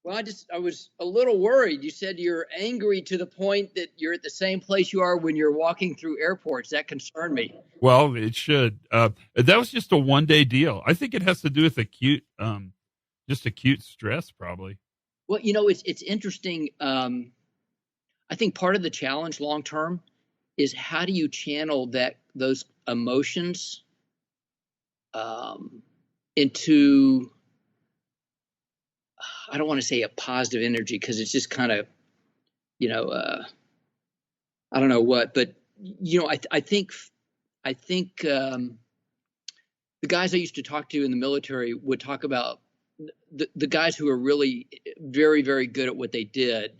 Well, I was a little worried. You said you're angry to the point that you're at the same place you are when you're walking through airports. That concerned me. Well, it should. That was just a 1-day deal. I think it has to do with acute stress, probably. Well, it's interesting. I think part of the challenge long term is how do you channel those emotions into, I don't want to say a positive energy because it's just kind of, I don't know what, but I think the guys I used to talk to in the military would talk about the guys who are really very, very good at what they did,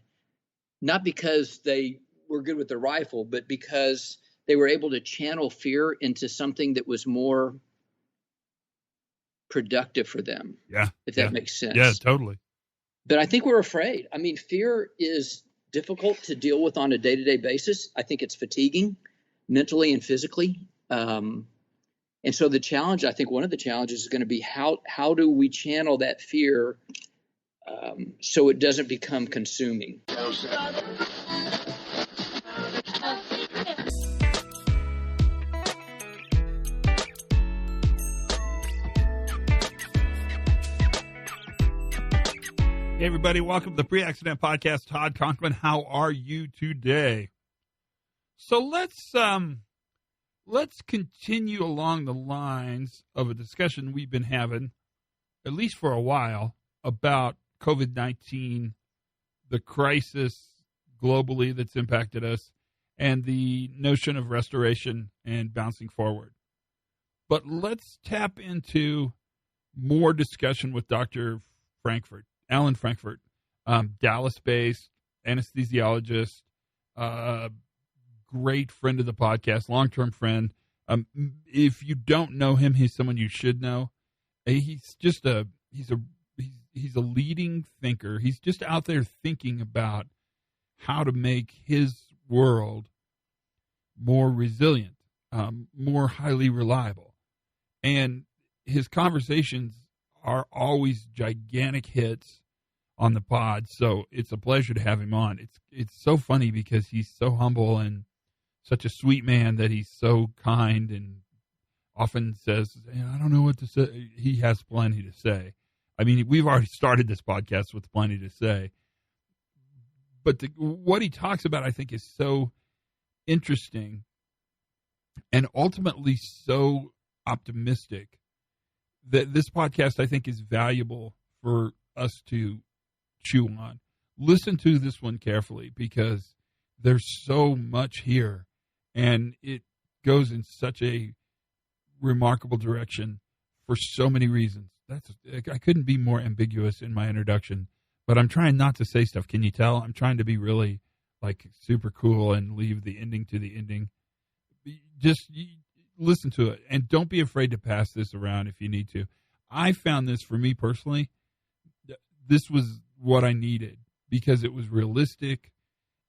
not because they were good with the rifle, but because they were able to channel fear into something that was more productive for them. Yeah. If that makes sense. Yeah, totally. But I think we're afraid. I mean, fear is difficult to deal with on a day-to-day basis. I think it's fatiguing mentally and physically. And so the challenge, I think one of the challenges is going to be how do we channel that fear so it doesn't become consuming. Hey, everybody. Welcome to the Pre-Accident Podcast. Todd Conklin, how are you today? So let's continue along the lines of a discussion we've been having, at least for a while, about COVID-19, the crisis globally that's impacted us, and the notion of restoration and bouncing forward. But let's tap into more discussion with Dr. Alan Frankfurt, Dallas-based anesthesiologist, great friend of the podcast, long-term friend. If you don't know him, he's someone you should know. He's just he's a leading thinker. He's just out there thinking about how to make his world more resilient, more highly reliable. And his conversations are always gigantic hits on the pod, so it's a pleasure to have him on. It's so funny because he's so humble and such a sweet man that he's so kind and often says, I don't know what to say. He has plenty to say. I mean, we've already started this podcast with plenty to say. But what he talks about, I think, is so interesting and ultimately so optimistic that this podcast, I think, is valuable for us to chew on. Listen to this one carefully because there's so much here, and it goes in such a remarkable direction for so many reasons. I couldn't be more ambiguous in my introduction, but I'm trying not to say stuff. Can you tell? I'm trying to be really super cool and leave the ending to the ending. Just listen to it, and don't be afraid to pass this around if you need to. I found this, for me personally, this was what I needed because it was realistic.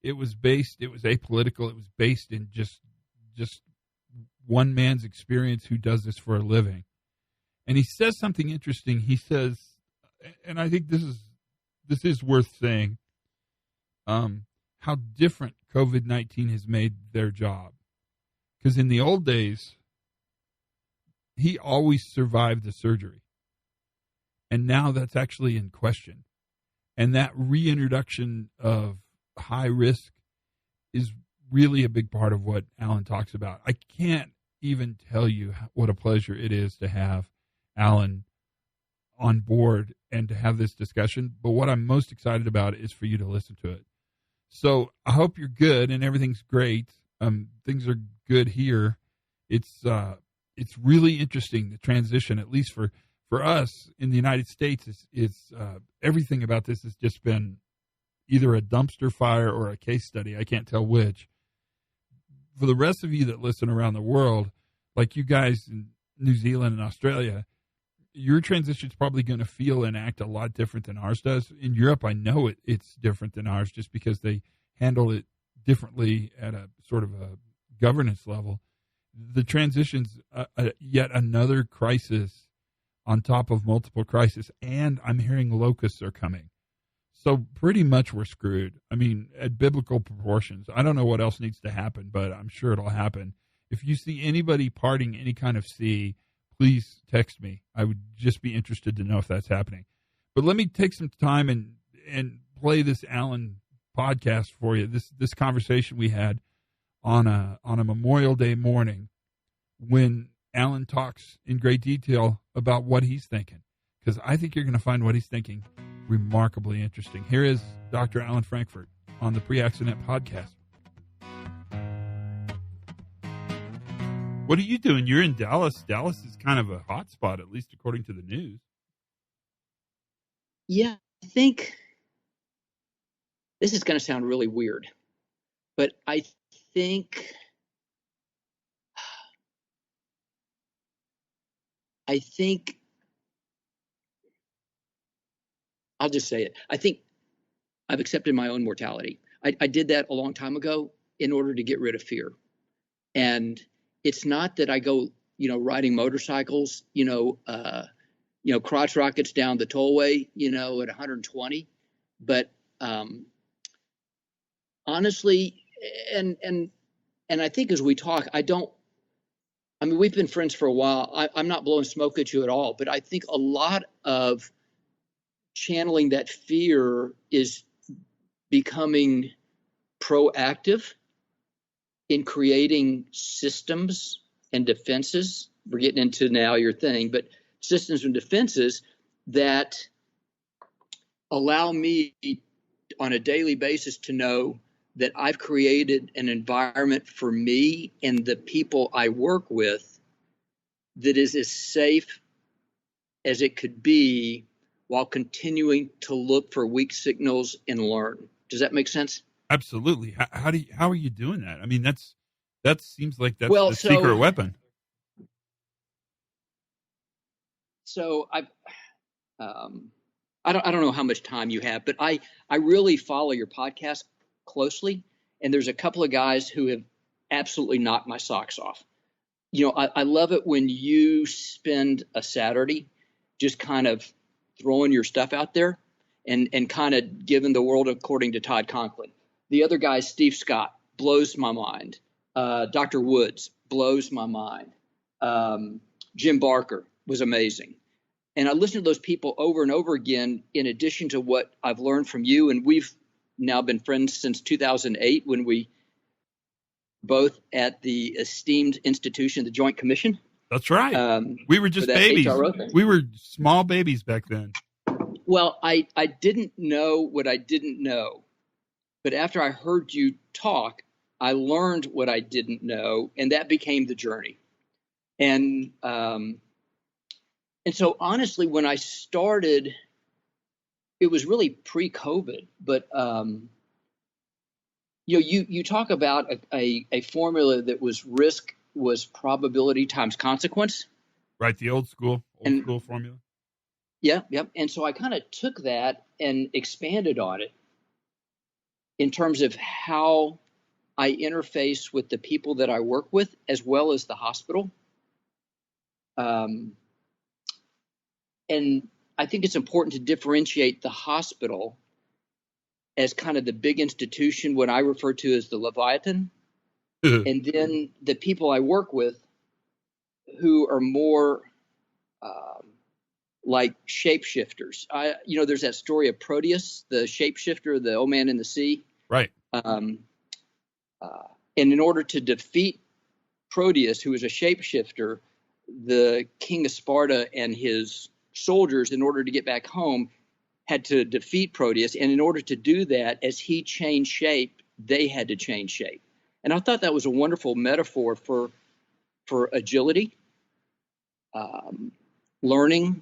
It was apolitical. It was based in just one man's experience who does this for a living. And he says something interesting. He says, and I think this is worth saying, how different COVID-19 has made their job. Because in the old days, he always survived the surgery. And now that's actually in question. And that reintroduction of high risk is really a big part of what Alan talks about. I can't even tell you what a pleasure it is to have Alan on board and to have this discussion. But what I'm most excited about is for you to listen to it. So I hope you're good and everything's great. Things are good here. It's really interesting, the transition, at least for us in the United States. It's everything about this has just been either a dumpster fire or a case study. I can't tell which. For the rest of you that listen around the world, like you guys in New Zealand and Australia, your transition is probably going to feel and act a lot different than ours does. In Europe, I know it's different than ours just because they handle it differently at a sort of a governance level. The transition's yet another crisis on top of multiple crises, and I'm hearing locusts are coming. So pretty much we're screwed. I mean, at biblical proportions. I don't know what else needs to happen, but I'm sure it'll happen. If you see anybody parting any kind of sea, please text me. I would just be interested to know if that's happening. But let me take some time and play this Alan podcast for you. This conversation we had on a Memorial Day morning when Alan talks in great detail about what he's thinking, because I think you're going to find what he's thinking remarkably interesting. Here is Dr. Alan Frankfurt on the Pre-Accident Podcast. What are you doing? You're in Dallas. Dallas is kind of a hot spot, at least according to the news. Yeah, I think this is going to sound really weird, but I think I'll just say it. I think I've accepted my own mortality. I did that a long time ago in order to get rid of fear. And it's not that I go, riding motorcycles, crotch rockets down the tollway, at 120. But honestly, and I think as we talk, we've been friends for a while. I'm not blowing smoke at you at all, but I think a lot of channeling that fear is becoming proactive in creating systems and defenses. We're getting into now your thing, but systems and defenses that allow me on a daily basis to know that I've created an environment for me and the people I work with that is as safe as it could be while continuing to look for weak signals and learn. Does that make sense? Absolutely. How are you doing that? I mean, that seems like that's the secret weapon. So I don't know how much time you have, but I really follow your podcast closely, and there's a couple of guys who have absolutely knocked my socks off. I love it when you spend a Saturday just kind of throwing your stuff out there and kind of giving the world according to Todd Conklin. The other guy, Steve Scott, blows my mind. Dr. Woods blows my mind. Jim Barker was amazing. And I listen to those people over and over again, in addition to what I've learned from you. And we've now been friends since 2008 when we both at the esteemed institution, the Joint Commission. That's right. We were just babies. We were small babies back then. Well, I didn't know what I didn't know. But after I heard you talk, I learned what I didn't know, and that became the journey. And so honestly, when I started, it was really pre-COVID, but you talk about a formula that was risk was probability times consequence. Right, the old school formula. Yeah. And so I kind of took that and expanded on it in terms of how I interface with the people that I work with, as well as the hospital. And I think it's important to differentiate the hospital as kind of the big institution, what I refer to as the Leviathan, and then the people I work with who are more like shapeshifters. There's that story of Proteus, the shapeshifter, the old man in the sea. Right. And in order to defeat Proteus, who was a shapeshifter, the king of Sparta and his soldiers, in order to get back home, had to defeat Proteus. And in order to do that, as he changed shape, they had to change shape. And I thought that was a wonderful metaphor for agility, learning.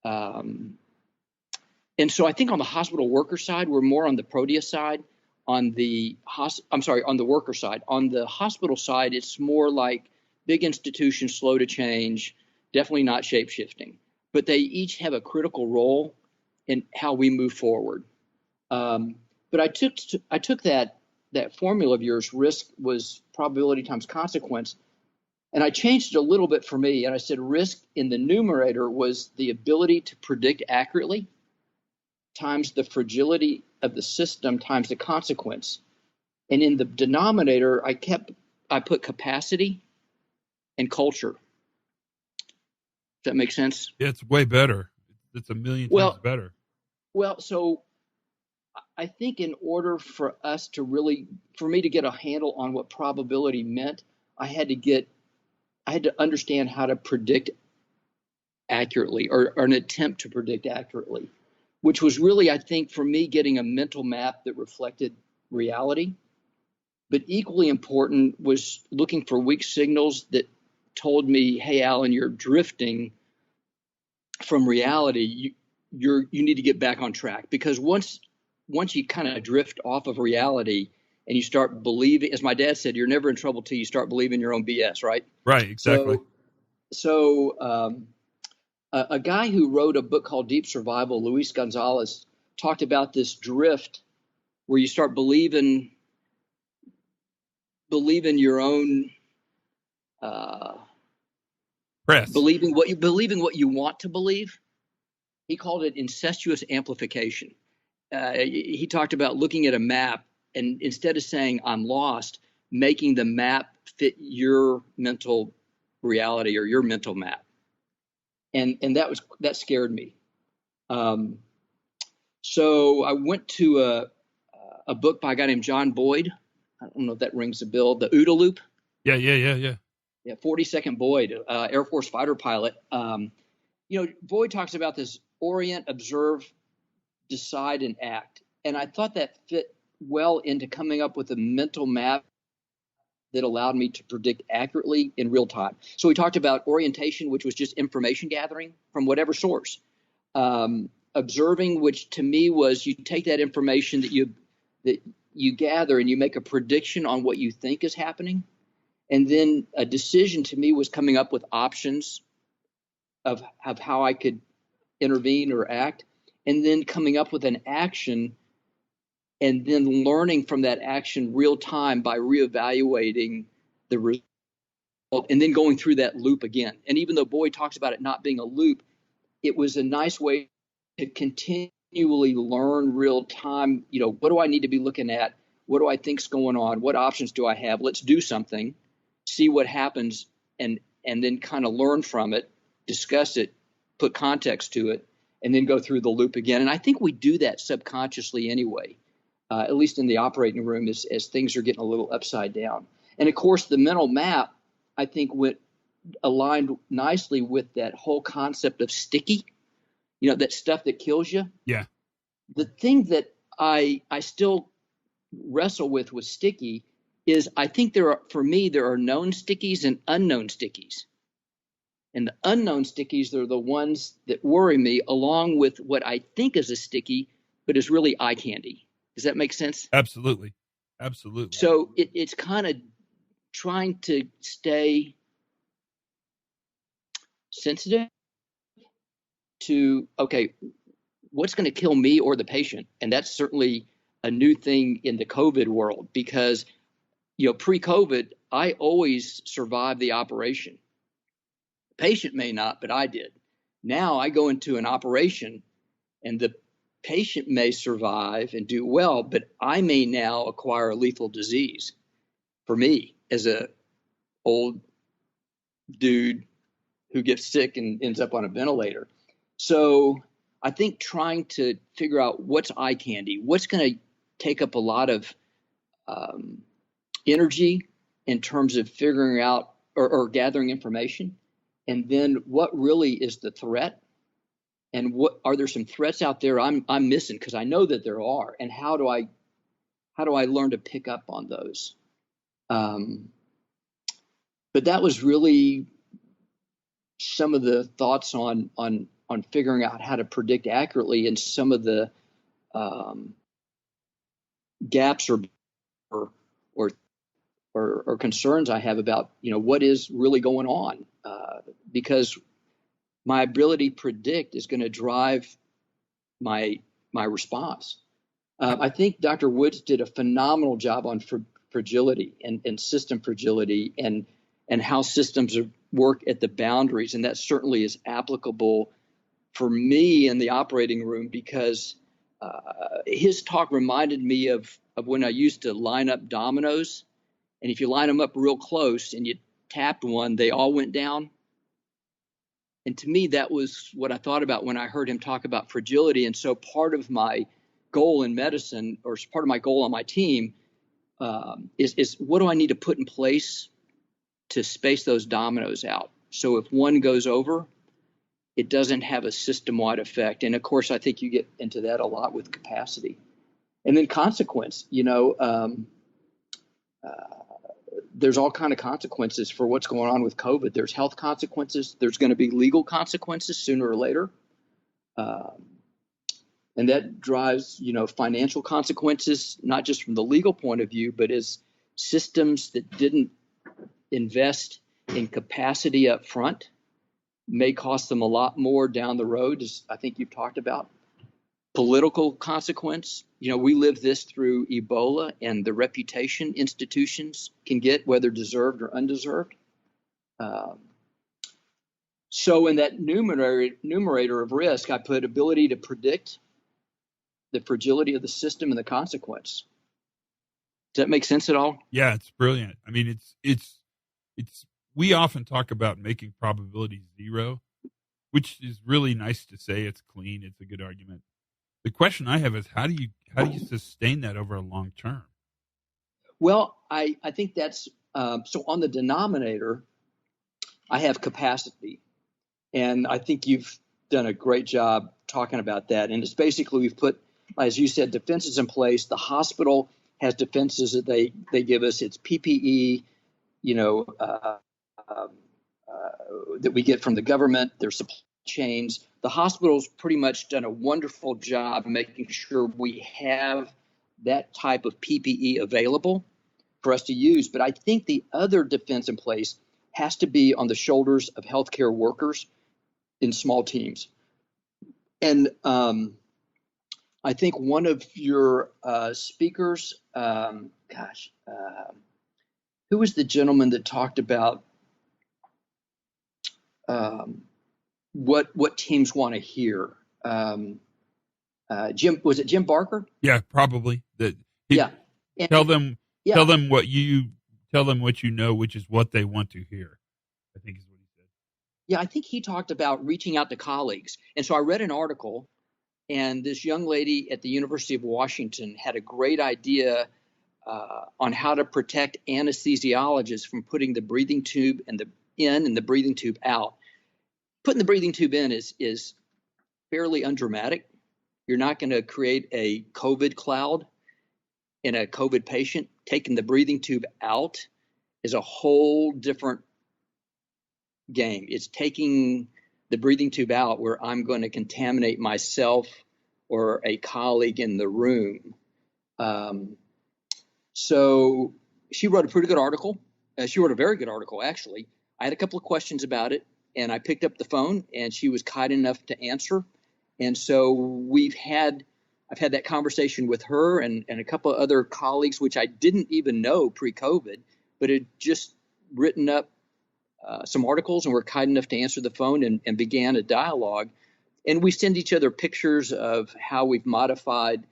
And so I think on the hospital worker side, we're more on the Proteus side. On the worker side. On the hospital side, it's more like big institutions, slow to change, definitely not shape-shifting. But they each have a critical role in how we move forward. But I took that formula of yours, risk was probability times consequence, and I changed it a little bit for me. And I said risk in the numerator was the ability to predict accurately. times the fragility of the system times the consequence. And in the denominator, I put capacity and culture. Does that make sense? Yeah, it's way better. It's a million times better. Well, so I think in order for me to get a handle on what probability meant, I had to understand how to predict accurately, or an attempt to predict accurately, which was really, I think, for me, getting a mental map that reflected reality. But equally important was looking for weak signals that told me, hey, Alan, you're drifting from reality. You need to get back on track, because once you kind of drift off of reality and you start believing, as my dad said, you're never in trouble till you start believing your own BS, right? Right, exactly. So a guy who wrote a book called Deep Survival, Luis Gonzalez, talked about this drift where you start believing your own press, believing what you want to believe. He called it incestuous amplification. He talked about looking at a map and instead of saying I'm lost, making the map fit your mental reality or your mental map. And that scared me. So I went to a book by a guy named John Boyd. I don't know if that rings a bell. The OODA loop. Yeah. Yeah, 42nd Boyd, Air Force fighter pilot. Boyd talks about this orient, observe, decide, and act. And I thought that fit well into coming up with a mental map that allowed me to predict accurately in real time. So we talked about orientation, which was just information gathering from whatever source. Observing, which to me was you take that information that you gather and you make a prediction on what you think is happening. And then a decision to me was coming up with options of how I could intervene or act, and then coming up with an action, and then learning from that action real time by reevaluating the result, and then going through that loop again. And even though Boyd talks about it not being a loop, it was a nice way to continually learn real time. What do I need to be looking at? What do I think's going on? What options do I have? Let's do something, see what happens, and then kind of learn from it, discuss it, put context to it, and then go through the loop again. And I think we do that subconsciously anyway, at least in the operating room as things are getting a little upside down. And of course, the mental map, I think, aligned nicely with that whole concept of sticky, that stuff that kills you. Yeah. The thing that I still wrestle with sticky is I think there are known stickies and unknown stickies. And the unknown stickies are the ones that worry me, along with what I think is a sticky, but is really eye candy. Does that make sense? Absolutely. So it's kind of trying to stay sensitive to, okay, what's going to kill me or the patient? And that's certainly a new thing in the COVID world, because, pre-COVID, I always survived the operation. The patient may not, but I did. Now I go into an operation and the patient may survive and do well, but I may now acquire a lethal disease for me as a old dude who gets sick and ends up on a ventilator. So I think trying to figure out what's eye candy, what's going to take up a lot of energy in terms of figuring out or gathering information, and then what really is the threat, and what are there some threats out there I'm missing, because I know that there are, and how do I learn to pick up on those? But that was really some of the thoughts on figuring out how to predict accurately, and some of the gaps or concerns I have about what is really going on, because my ability to predict is going to drive my response. I think Dr. Woods did a phenomenal job on fragility and system fragility and how systems work at the boundaries, and that certainly is applicable for me in the operating room, because his talk reminded me of when I used to line up dominoes, and if you line them up real close and you tapped one, they all went down. And to me, that was what I thought about when I heard him talk about fragility. And so part of my goal in medicine, or part of my goal on my team, is what do I need to put in place to space those dominoes out? So if one goes over, it doesn't have a system-wide effect. And of course, I think you get into that a lot with capacity. And then consequence, there's all kind of consequences for what's going on with COVID. There's health consequences. There's going to be legal consequences sooner or later. And that drives, financial consequences, not just from the legal point of view, but as systems that didn't invest in capacity up front may cost them a lot more down the road, as I think you've talked about. Political consequence, we lived this through Ebola and the reputation institutions can get, whether deserved or undeserved. So in that numerator of risk, I put ability to predict the fragility of the system and the consequence. Does that make sense at all? Yeah, it's brilliant. I mean, it's we often talk about making probability zero, which is really nice to say. It's clean. It's a good argument. The question I have is how do you sustain that over a long term? Well, I think that's so on the denominator, I have capacity. And I think you've done a great job talking about that. And it's basically we've put, as you said, defenses in place. The hospital has defenses that they give us. It's PPE, that we get from the government. There's supply chains. The hospital's pretty much done a wonderful job making sure we have that type of PPE available for us to use. But I think the other defense in place has to be on the shoulders of healthcare workers in small teams. And I think one of your speakers, who was the gentleman that talked about what teams want to hear? Jim, was it Jim Barker? Yeah, probably. Yeah. Tell them what you know, which is what they want to hear, I think is what he said. Yeah, I think he talked about reaching out to colleagues. And so I read an article, and this young lady at the University of Washington had a great idea on how to protect anesthesiologists from putting the breathing tube in and the breathing tube out. Putting the breathing tube in is fairly undramatic. You're not going to create a COVID cloud in a COVID patient. Taking the breathing tube out is a whole different game. It's taking the breathing tube out where I'm going to contaminate myself or a colleague in the room. So she wrote a pretty good article. She wrote a very good article, actually. I had a couple of questions about it, and I picked up the phone, and she was kind enough to answer. And so I've had that conversation with her and a couple of other colleagues, which I didn't even know pre-COVID, but had just written up some articles and were kind enough to answer the phone and began a dialogue. And we send each other pictures of how we've modified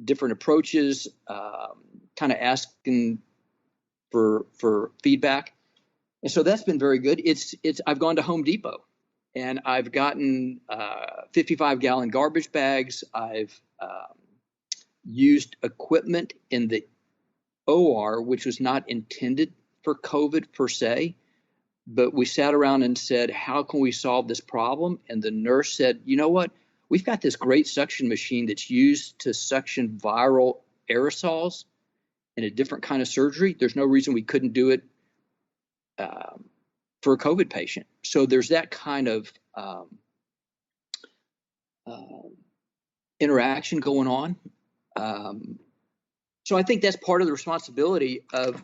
different approaches, kind of asking for feedback. And so that's been very good. I've gone to Home Depot and I've gotten 55-gallon garbage bags. I've used equipment in the OR, which was not intended for COVID per se, but we sat around and said, how can we solve this problem? And the nurse said, you know what? We've got this great suction machine that's used to suction viral aerosols in a different kind of surgery. There's no reason we couldn't do it for a COVID patient. So there's that kind of interaction going on. So I think that's part of the responsibility of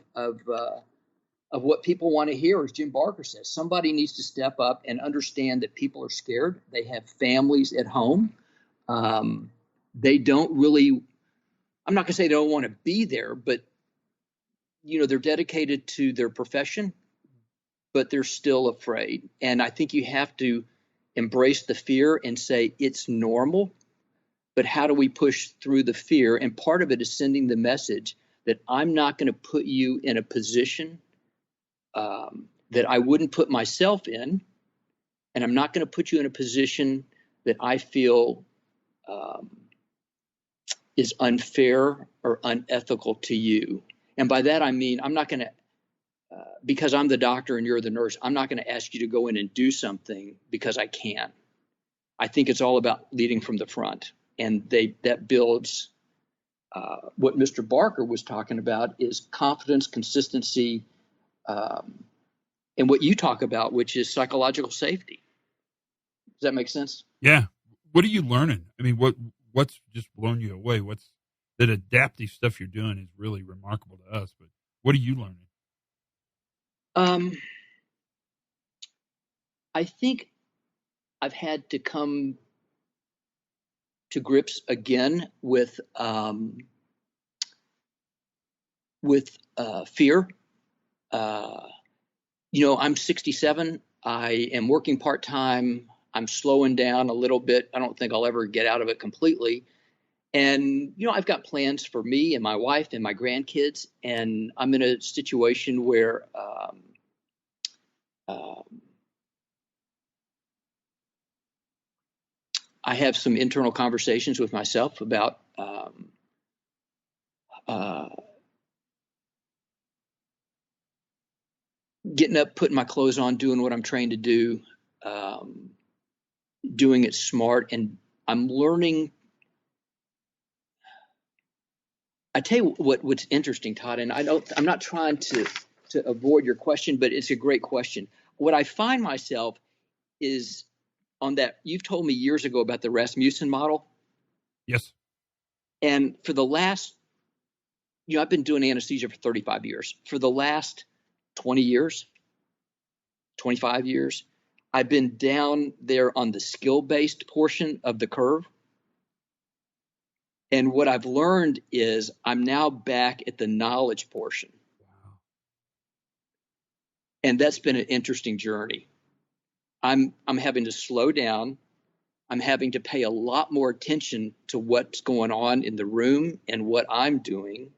what people want to hear, as Jim Barker says. Somebody needs to step up and understand that people are scared. They have families at home. They don't really, I'm not going to say they don't want to be there, but they're dedicated to their profession, but they're still afraid. And I think you have to embrace the fear and say it's normal, but how do we push through the fear? And part of it is sending the message that I'm not going to put you in a position that I wouldn't put myself in, and I'm not going to put you in a position that I feel is unfair or unethical to you. And by that I mean I'm not going to, because I'm the doctor and you're the nurse, I'm not going to ask you to go in and do something because I can. I think it's all about leading from the front, and that builds what Mr. Barker was talking about is confidence, consistency, and what you talk about, which is psychological safety. Does that make sense? Yeah. What are you learning? I mean, what's just blown you away? What's that adaptive stuff you're doing is really remarkable to us, but what are you learning? I think I've had to come to grips again with fear. I'm 67. I am working part-time. I'm slowing down a little bit. I don't think I'll ever get out of it completely. And, I've got plans for me and my wife and my grandkids. And I'm in a situation where I have some internal conversations with myself about getting up, putting my clothes on, doing what I'm trained to do, doing it smart. And I'm learning. I tell you what's interesting, Todd, and I'm not trying to avoid your question, but it's a great question. What I find myself is on that. You've told me years ago about the Rasmussen model. Yes. And for the last, I've been doing anesthesia for 35 years. For the last 20 years, 25 years, I've been down there on the skill-based portion of the curve. And what I've learned is I'm now back at the knowledge portion. Wow. And that's been an interesting journey. I'm having to slow down. I'm having to pay a lot more attention to what's going on in the room and what I'm doing,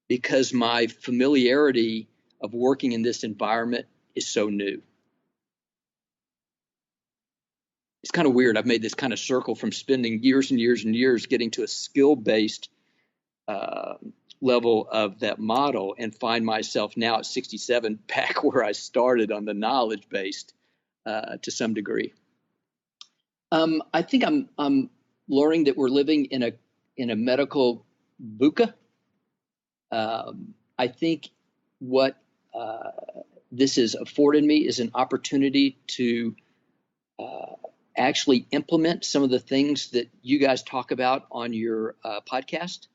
because my familiarity of working in this environment is so new. It's kind of weird. I've made this kind of circle from spending years and years and years getting to a skill-based level of that model, and find myself now at 67 back where I started on the knowledge-based to some degree. I think I'm learning that we're living in a medical Vuca. I think what this has afforded me is an opportunity to actually implement some of the things that you guys talk about on your podcast.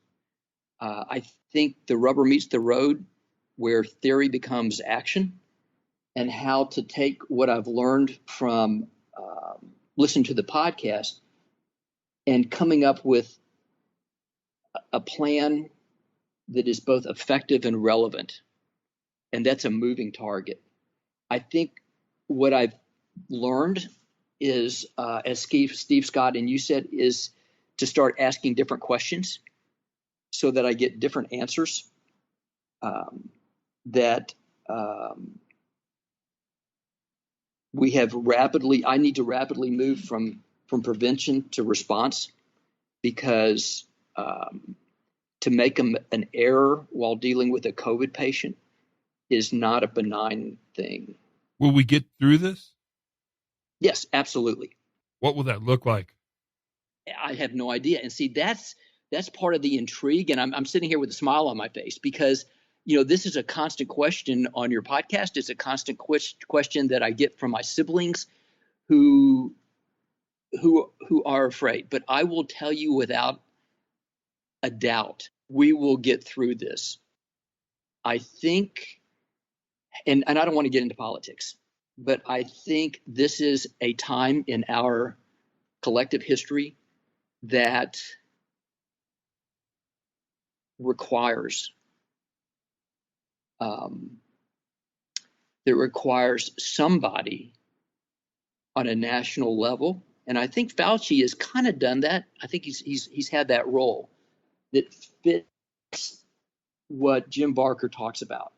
I think the rubber meets the road where theory becomes action, and how to take what I've learned from listening to the podcast and coming up with a plan that is both effective and relevant. And that's a moving target. I think what I've learned is, as Steve Scott and you said, is to start asking different questions so that I get different answers. I need to rapidly move from prevention to response, because to make an error while dealing with a COVID patient is not a benign thing. Will we get through this? Yes, absolutely. What will that look like? I have no idea. And see, that's part of the intrigue. And I'm sitting here with a smile on my face, because this is a constant question on your podcast. It's a constant question that I get from my siblings who are afraid. But I will tell you without a doubt, we will get through this. I think, and I don't want to get into politics, but I think this is a time in our collective history that requires somebody on a national level And I think Fauci has kind of done that. I think he's had that role that fits what Jim Barker talks about.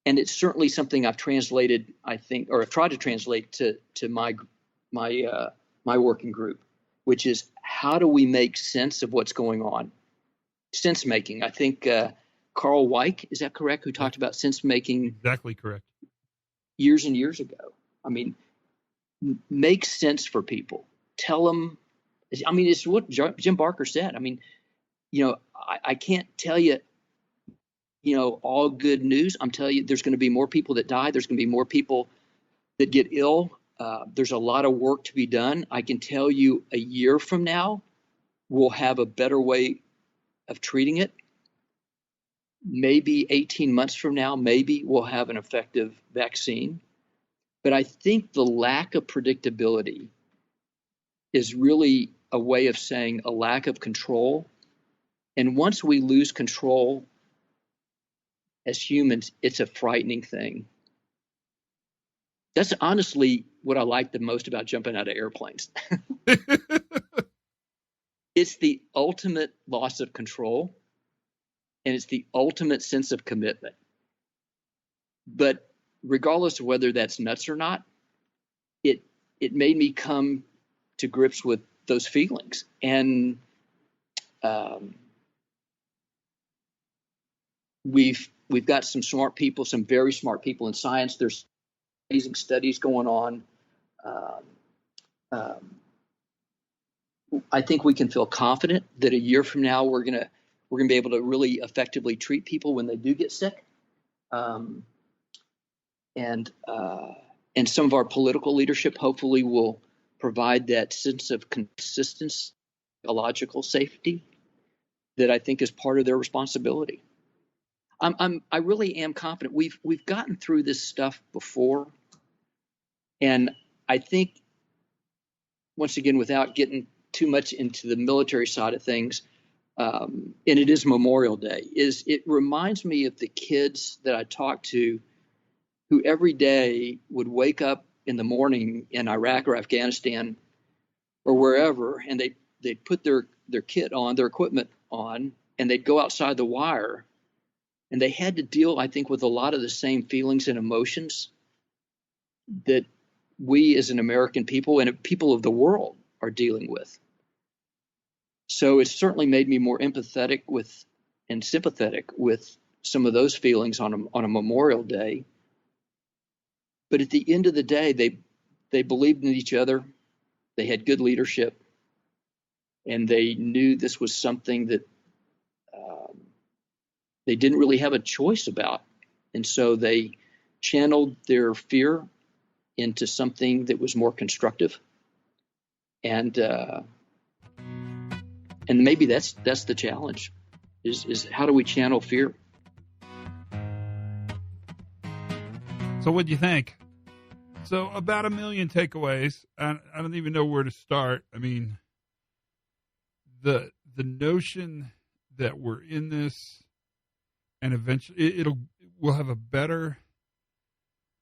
And it's certainly something I've translated, I think, or I've tried to translate to my working group, which is how do we make sense of what's going on? Sense making. I think Carl Weick, is that correct? Who talked about sense making? Exactly correct. Years and years ago. I mean, make sense for people. Tell them. I mean, it's what Jim Barker said. I mean, I can't tell you, all good news. I'm telling you, there's going to be more people that die. There's going to be more people that get ill. There's a lot of work to be done. I can tell you a year from now, we'll have a better way of treating it. Maybe 18 months from now, maybe we'll have an effective vaccine. But I think the lack of predictability is really a way of saying a lack of control. And once we lose control as humans, it's a frightening thing. That's honestly what I like the most about jumping out of airplanes. It's the ultimate loss of control, and it's the ultimate sense of commitment. But regardless of whether that's nuts or not, it made me come to grips with those feelings. And we've got some smart people, some very smart people in science. There's amazing studies going on. I think we can feel confident that a year from now we're gonna be able to really effectively treat people when they do get sick. And some of our political leadership hopefully will provide that sense of consistency, ecological safety that I think is part of their responsibility. I really am confident. We've gotten through this stuff before, and I think, once again, without getting too much into the military side of things, and it is Memorial Day, it reminds me of the kids that I talked to who every day would wake up in the morning in Iraq or Afghanistan or wherever, and they'd put their kit on, their equipment on, and they'd go outside the wire. And they had to deal, I think, with a lot of the same feelings and emotions that we as an American people and people of the world are dealing with. So it's certainly made me more empathetic with and sympathetic with some of those feelings on a Memorial Day. But at the end of the day, they believed in each other. They had good leadership, and they knew this was something that they didn't really have a choice about. And so they channeled their fear into something that was more constructive. And maybe that's the challenge is how do we channel fear? So what do you think? So about 1 million takeaways. I don't even know where to start. I mean, the notion that we're in this, and eventually we'll have a better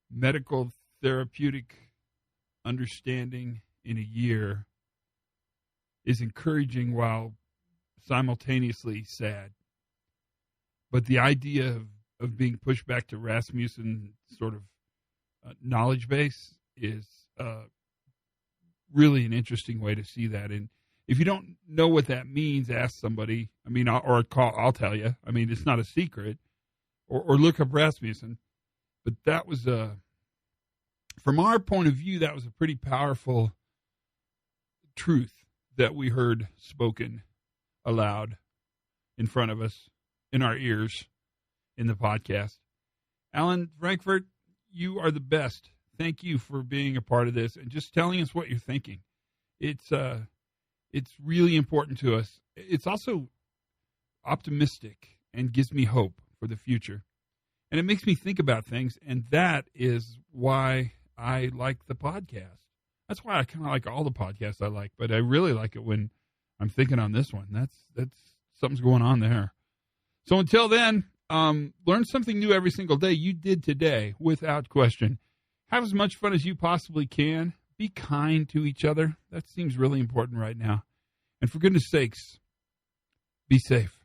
medical therapeutic understanding in a year is encouraging while simultaneously sad. But the idea of being pushed back to Rasmussen sort of knowledge base is really an interesting way to see that. And if you don't know what that means, ask somebody. I mean, I'll tell you. I mean, it's not a secret. Or look up Rasmussen. But that was from our point of view, that was a pretty powerful truth that we heard spoken aloud in front of us, in our ears, in the podcast. Alan Frankfurt, you are the best. Thank you for being a part of this and just telling us what you're thinking. It's really important to us. It's also optimistic and gives me hope for the future. And it makes me think about things, and that is why I like the podcast. That's why I kind of like all the podcasts I like, but I really like it when I'm thinking on this one. That's something's going on there. So until then, learn something new every single day. You did today, without question. Have as much fun as you possibly can. be kind to each other. That seems really important right now. And for goodness sakes, be safe.